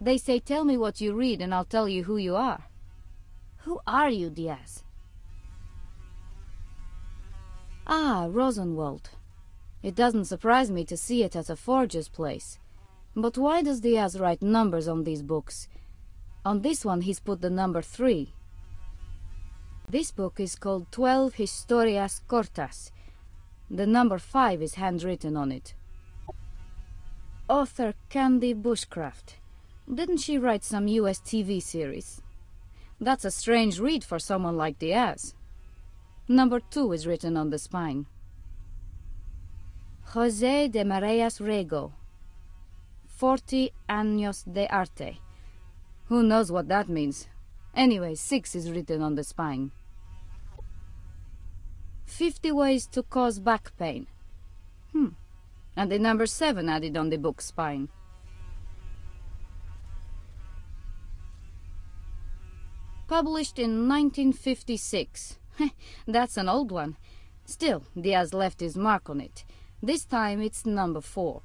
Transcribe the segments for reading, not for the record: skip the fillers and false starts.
They say tell me what you read and I'll tell you who you are. Who are you, Diaz? Ah, Rosenwald. It doesn't surprise me to see it at a forger's place. But why does Diaz write numbers on these books? On this one he's put the number 3. This book is called 12 Historias Cortas. The number 5 is handwritten on it. Author Candy Bushcraft. Didn't she write some US TV series? That's a strange read for someone like Diaz. Number 2 is written on the spine. José de Mareas Rego. 40 años de arte. Who knows what that means? Anyway, 6 is written on the spine. 50 ways to cause back pain. And the number 7 added on the book spine. Published in 1956. That's an old one. Still, Diaz left his mark on it. This time it's number 4.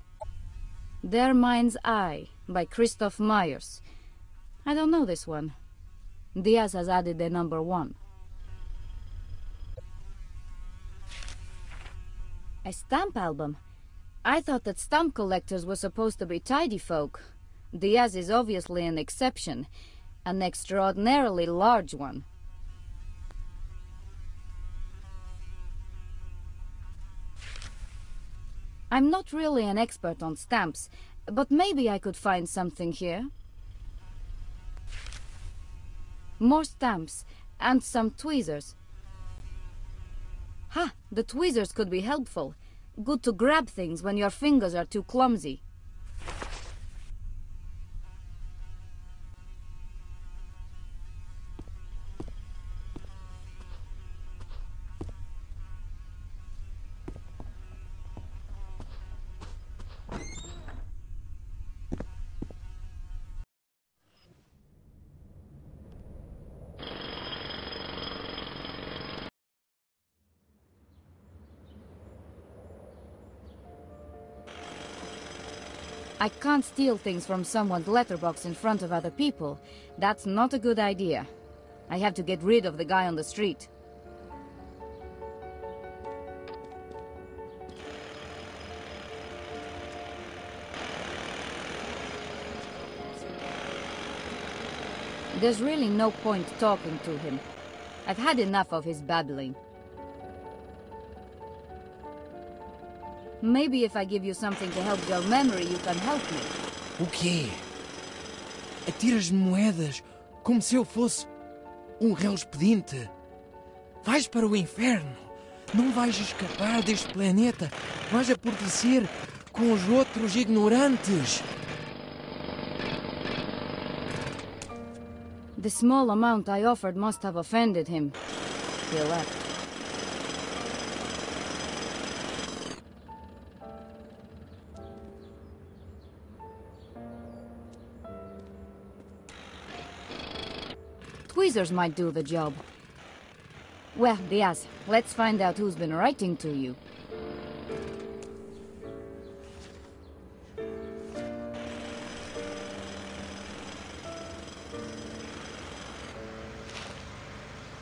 Their Mind's Eye by Christoph Myers. I don't know this one. Diaz has added the number 1. A stamp album? I thought that stamp collectors were supposed to be tidy folk. Diaz is obviously an exception. An extraordinarily large one. I'm not really an expert on stamps, but maybe I could find something here. More stamps, and some tweezers. Ha! The tweezers could be helpful. Good to grab things when your fingers are too clumsy. I can't steal things from someone's letterbox in front of other people. That's not a good idea. I have to get rid of the guy on the street. There's really no point talking to him. I've had enough of his babbling. Maybe if I give you something to help your memory, you can help me. O quê? Atiras-me moedas como se eu fosse réu expediente. Vais para o inferno. Não vais escapar deste planeta. Vais apodrecer com os outros ignorantes. The small amount I offered must have offended him. He left. Tweezers might do the job. Well, Diaz, let's find out who's been writing to you.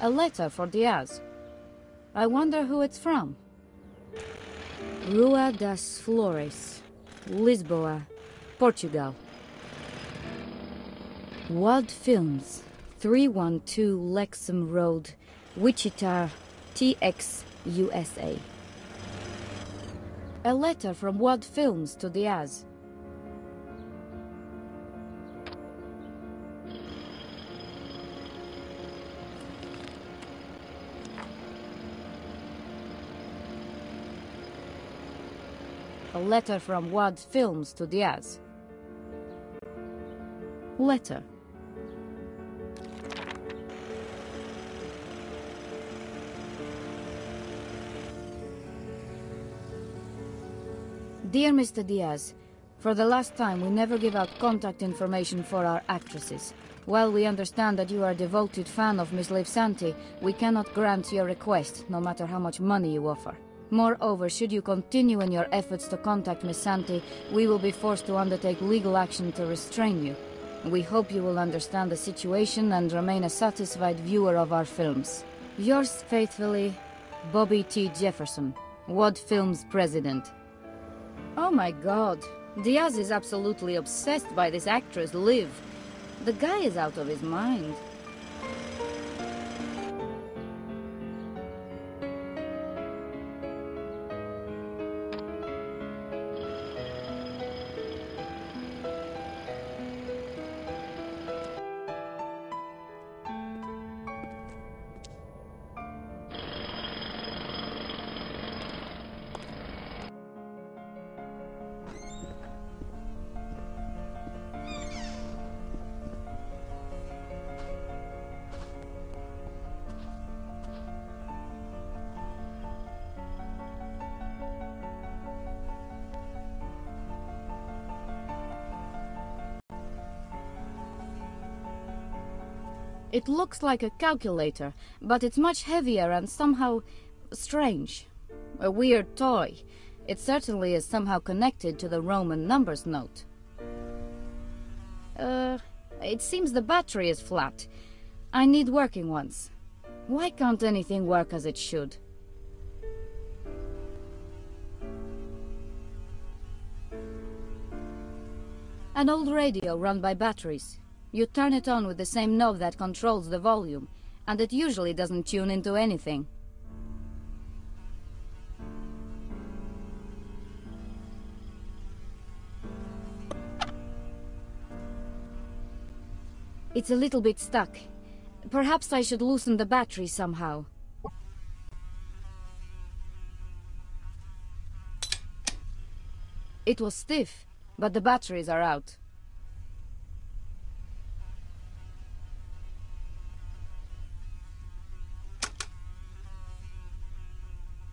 A letter for Diaz. I wonder who it's from. Rua das Flores, Lisboa, Portugal. WAD Films, 312 Lexham Road, Wichita, TX, USA. A letter from WAD Films to Diaz. A letter from WAD Films to Diaz. Letter. Dear Mr. Diaz, for the last time we never give out contact information for our actresses. While we understand that you are a devoted fan of Miss Liv Santi, we cannot grant your request, no matter how much money you offer. Moreover, should you continue in your efforts to contact Miss Santi, we will be forced to undertake legal action to restrain you. We hope you will understand the situation and remain a satisfied viewer of our films. Yours faithfully, Bobby T. Jefferson, WAD Films President. Oh my god, Diaz is absolutely obsessed by this actress, Liv. The guy is out of his mind. It looks like a calculator, but it's much heavier and somehow strange. A weird toy. It certainly is somehow connected to the Roman numbers note. It seems the battery is flat. I need working ones. Why can't anything work as it should? An old radio run by batteries. You turn it on with the same knob that controls the volume, and it usually doesn't tune into anything. It's a little bit stuck. Perhaps I should loosen the battery somehow. It was stiff, but the batteries are out.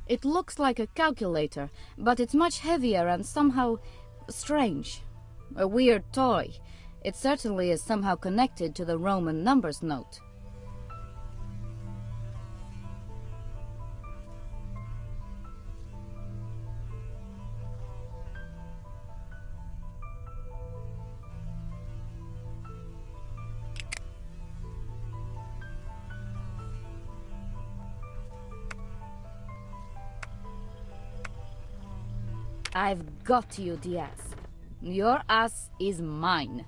It looks like a calculator, but it's much heavier and somehow strange. A weird toy. It certainly is somehow connected to the Roman numbers note. I've got you, Diaz. Your ass is mine.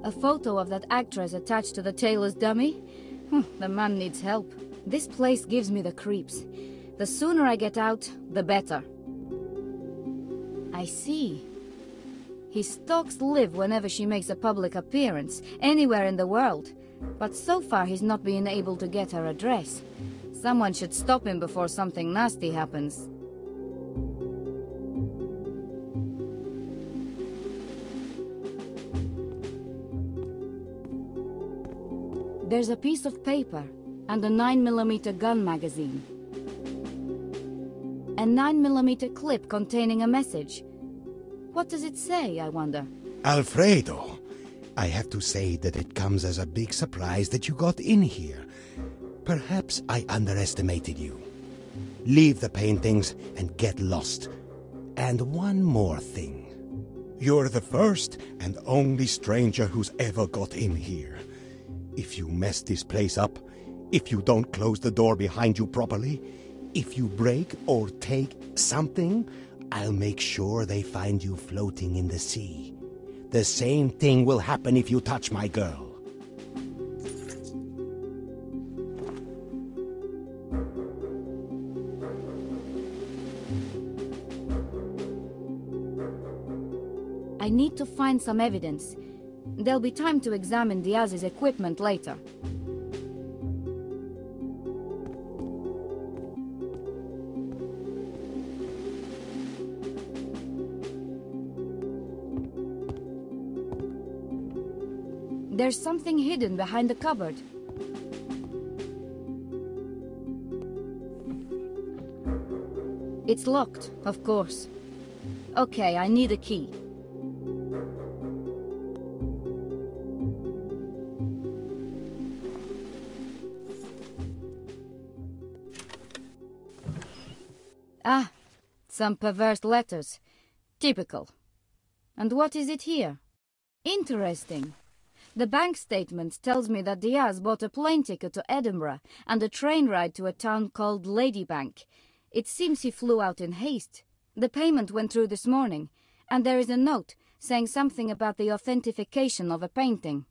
A photo of that actress attached to the tailor's dummy? The man needs help. This place gives me the creeps. The sooner I get out, the better. I see. He stalks Liv whenever she makes a public appearance, anywhere in the world. But so far he's not been able to get her address. Someone should stop him before something nasty happens. There's a piece of paper and a 9mm gun magazine. A 9mm clip containing a message. What does it say, I wonder? Alfredo, I have to say that it comes as a big surprise that you got in here. Perhaps I underestimated you. Leave the paintings and get lost. And one more thing. You're the first and only stranger who's ever got in here. If you mess this place up, if you don't close the door behind you properly, if you break or take something, I'll make sure they find you floating in the sea. The same thing will happen if you touch my girl. I need to find some evidence. There'll be time to examine Diaz's equipment later. There's something hidden behind the cupboard. It's locked, of course. Okay, I need a key. Ah, some perverse letters. Typical. And what is it here? Interesting. The bank statement tells me that Diaz bought a plane ticket to Edinburgh and a train ride to a town called Ladybank. It seems he flew out in haste. The payment went through this morning, and there is a note saying something about the authentication of a painting.